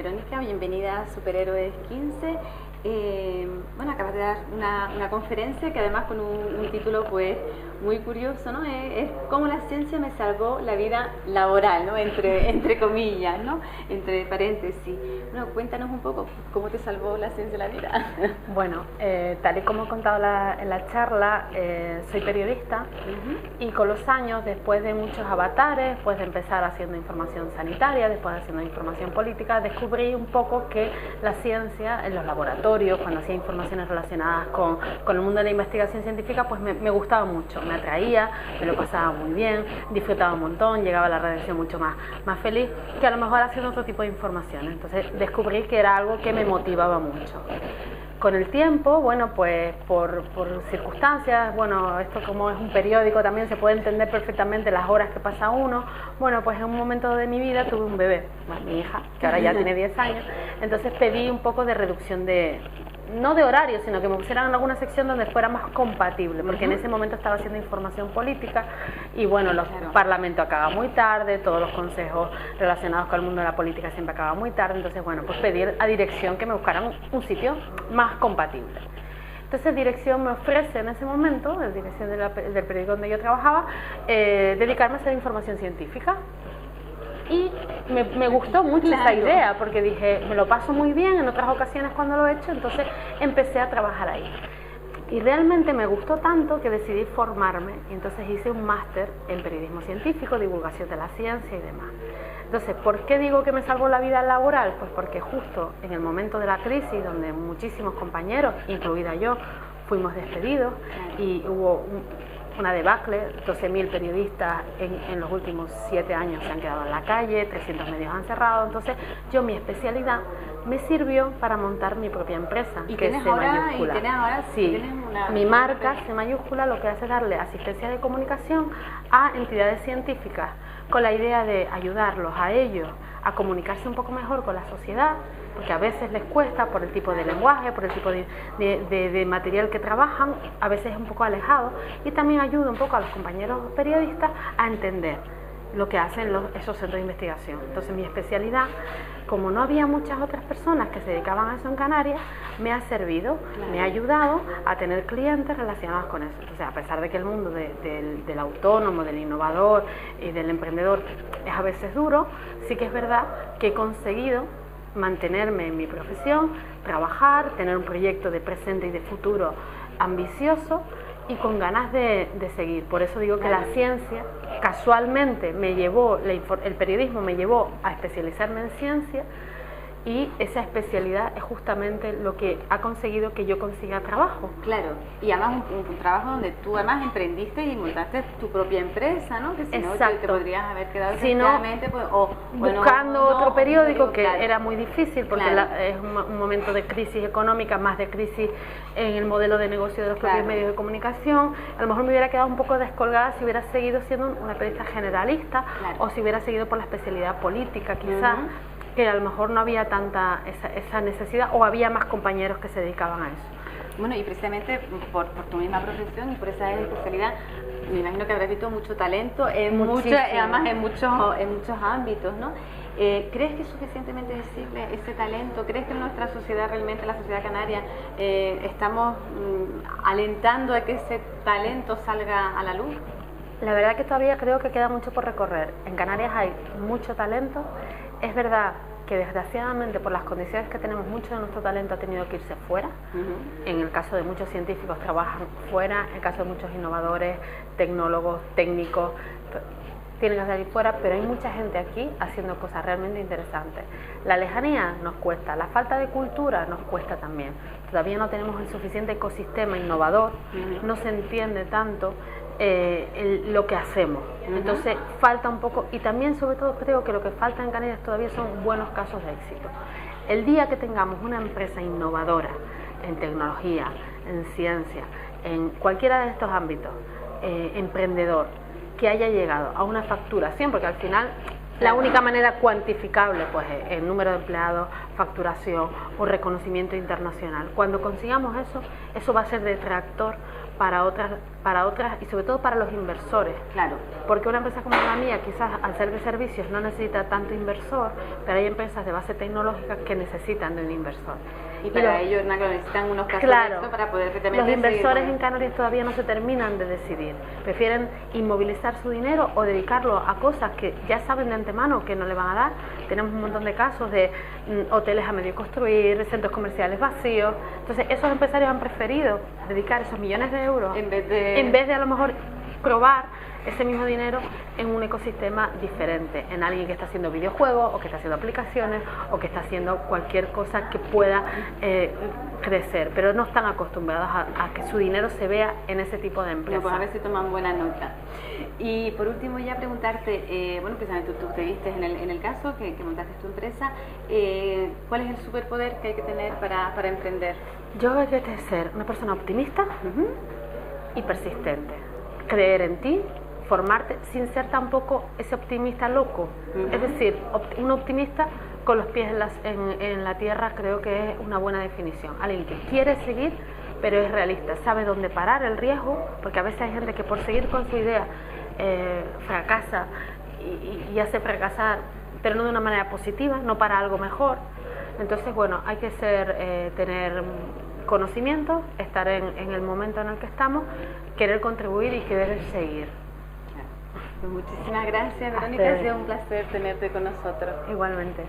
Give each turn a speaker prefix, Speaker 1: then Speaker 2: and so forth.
Speaker 1: Verónica, bienvenida a Superhéroes 15. Bueno, acabas de dar una conferencia que además con un título pues muy curioso, ¿no? Es cómo la ciencia me salvó la vida laboral, ¿no? Entre comillas, ¿no? Entre paréntesis. Bueno, cuéntanos un poco cómo te salvó la ciencia la vida.
Speaker 2: Bueno, tal y como he contado en la charla, soy periodista y con los años, después de muchos avatares, después de empezar haciendo información sanitaria, después haciendo información política, descubrí un poco que la ciencia en los laboratorios, cuando hacía informaciones relacionadas con el mundo de la investigación científica, pues me gustaba mucho, me atraía, me lo pasaba muy bien, disfrutaba un montón, llegaba a la redacción mucho más feliz que a lo mejor haciendo otro tipo de informaciones. Entonces descubrí que era algo que me motivaba mucho. Con el tiempo, bueno, pues por circunstancias, bueno, esto como es un periódico también se puede entender perfectamente las horas que pasa uno. Bueno, pues en un momento de mi vida tuve un bebé, bueno, mi hija, que ahora ya tiene 10 años, entonces pedí un poco de reducción no de horario, sino que me pusieran en alguna sección donde fuera más compatible, porque en ese momento estaba haciendo información política y bueno, los parlamentos acaban muy tarde, todos los consejos relacionados con el mundo de la política siempre acaban muy tarde, entonces bueno, pues pedir a dirección que me buscaran un sitio más compatible. Entonces dirección me ofrece en ese momento, la dirección del periódico donde yo trabajaba, dedicarme a hacer información científica. Y me gustó mucho esa idea, porque dije, me lo paso muy bien en otras ocasiones cuando lo he hecho, entonces empecé a trabajar ahí. Y realmente me gustó tanto que decidí formarme, y entonces hice un máster en periodismo científico, divulgación de la ciencia y demás. Entonces, ¿por qué digo que me salvó la vida laboral? Pues porque justo en el momento de la crisis, donde muchísimos compañeros, incluida yo, fuimos despedidos y hubo una debacle, 12.000 periodistas en los últimos 7 años se han quedado en la calle, 300 medios han cerrado, entonces mi especialidad me sirvió para montar mi propia empresa,
Speaker 1: ¿Y
Speaker 2: que es C mayúscula.
Speaker 1: ¿Tienes ahora?
Speaker 2: Sí, mi marca C mayúscula lo que hace es darle asistencia de comunicación a entidades científicas con la idea de ayudarlos a ellos a comunicarse un poco mejor con la sociedad, porque a veces les cuesta por el tipo de lenguaje, por el tipo de material que trabajan, a veces es un poco alejado, y también ayuda un poco a los compañeros periodistas a entender lo que hacen esos centros de investigación. Entonces mi especialidad, como no había muchas otras personas que se dedicaban a eso en Canarias, me ha servido, me ha ayudado a tener clientes relacionados con eso. Entonces, a pesar de que el mundo del autónomo, del innovador y del emprendedor es a veces duro, sí que es verdad que he conseguido mantenerme en mi profesión, trabajar, tener un proyecto de presente y de futuro ambicioso y con ganas de seguir. Por eso digo que la ciencia casualmente me llevó, el periodismo me llevó a especializarme en ciencia, y esa especialidad es justamente lo que ha conseguido que yo consiga trabajo.
Speaker 1: Claro, y además un trabajo donde tú además emprendiste y montaste tu propia empresa, ¿no? Que si no te podrías haber quedado tranquilamente pues,
Speaker 2: buscando otro periódico, que era muy difícil porque es un momento de crisis económica, más de crisis en el modelo de negocio de los propios medios de comunicación. A lo mejor me hubiera quedado un poco descolgada si hubiera seguido siendo una periodista generalista, o si hubiera seguido por la especialidad política quizás, que a lo mejor no había tanta esa necesidad, o había más compañeros que se dedicaban a eso.
Speaker 1: Bueno, y precisamente por tu misma profesión y por esa especialidad, me imagino que habrás visto mucho talento, además en muchos ámbitos, ¿no? ¿Crees que es suficientemente visible ese talento? ¿Crees que en nuestra sociedad, realmente la sociedad canaria, estamos alentando a que ese talento salga a la luz?
Speaker 2: La verdad que todavía creo que queda mucho por recorrer. En Canarias hay mucho talento. Es verdad que desgraciadamente por las condiciones que tenemos, mucho de nuestro talento ha tenido que irse fuera. En el caso de muchos científicos trabajan fuera, en el caso de muchos innovadores, tecnólogos, técnicos, tienen que salir fuera, pero hay mucha gente aquí haciendo cosas realmente interesantes. La lejanía nos cuesta, la falta de cultura nos cuesta también. Todavía no tenemos el suficiente ecosistema innovador, no se entiende tanto lo que hacemos. Entonces falta un poco, y también sobre todo creo que lo que falta en Canarias todavía son buenos casos de éxito. El día que tengamos una empresa innovadora en tecnología, en ciencia, en cualquiera de estos ámbitos, emprendedor, que haya llegado a una facturación, porque al final La única manera cuantificable, pues, es el número de empleados, facturación o reconocimiento internacional. Cuando consigamos eso, eso va a ser detractor para otras y sobre todo para los inversores.
Speaker 1: Claro.
Speaker 2: Porque una empresa como la mía, quizás al ser de servicios no necesita tanto inversor, pero hay empresas de base tecnológica que necesitan de un inversor.
Speaker 1: Y para ellos necesitan unos casos
Speaker 2: claro,
Speaker 1: de esto para poder
Speaker 2: los inversores en Canarias todavía no se terminan de decidir. Prefieren inmovilizar su dinero o dedicarlo a cosas que ya saben de antemano que no le van a dar. Tenemos un montón de casos de hoteles a medio construir, centros comerciales vacíos. Entonces esos empresarios han preferido dedicar esos millones de euros en vez de a lo mejor probar ese mismo dinero en un ecosistema diferente, en alguien que está haciendo videojuegos o que está haciendo aplicaciones o que está haciendo cualquier cosa que pueda crecer, pero no están acostumbrados a que su dinero se vea en ese tipo de empresas.
Speaker 1: Pues a ver si toman buena nota. Y por último ya preguntarte, bueno, precisamente tú te viste en el caso que montaste tu empresa, ¿cuál es el superpoder que hay que tener para emprender?
Speaker 2: Yo creo que hay que ser una persona optimista y persistente, creer en ti, formarte sin ser tampoco ese optimista loco. Es decir, un optimista con los pies en la tierra creo que es una buena definición. Alguien que quiere seguir, pero es realista, sabe dónde parar el riesgo, porque a veces hay gente que por seguir con su idea fracasa y hace fracasar, pero no de una manera positiva, no para algo mejor. Entonces, bueno, hay que tener conocimiento, estar en el momento en el que estamos, querer contribuir y querer seguir.
Speaker 1: Pues muchísimas gracias, Verónica, ha sido un placer tenerte con nosotros.
Speaker 2: Igualmente.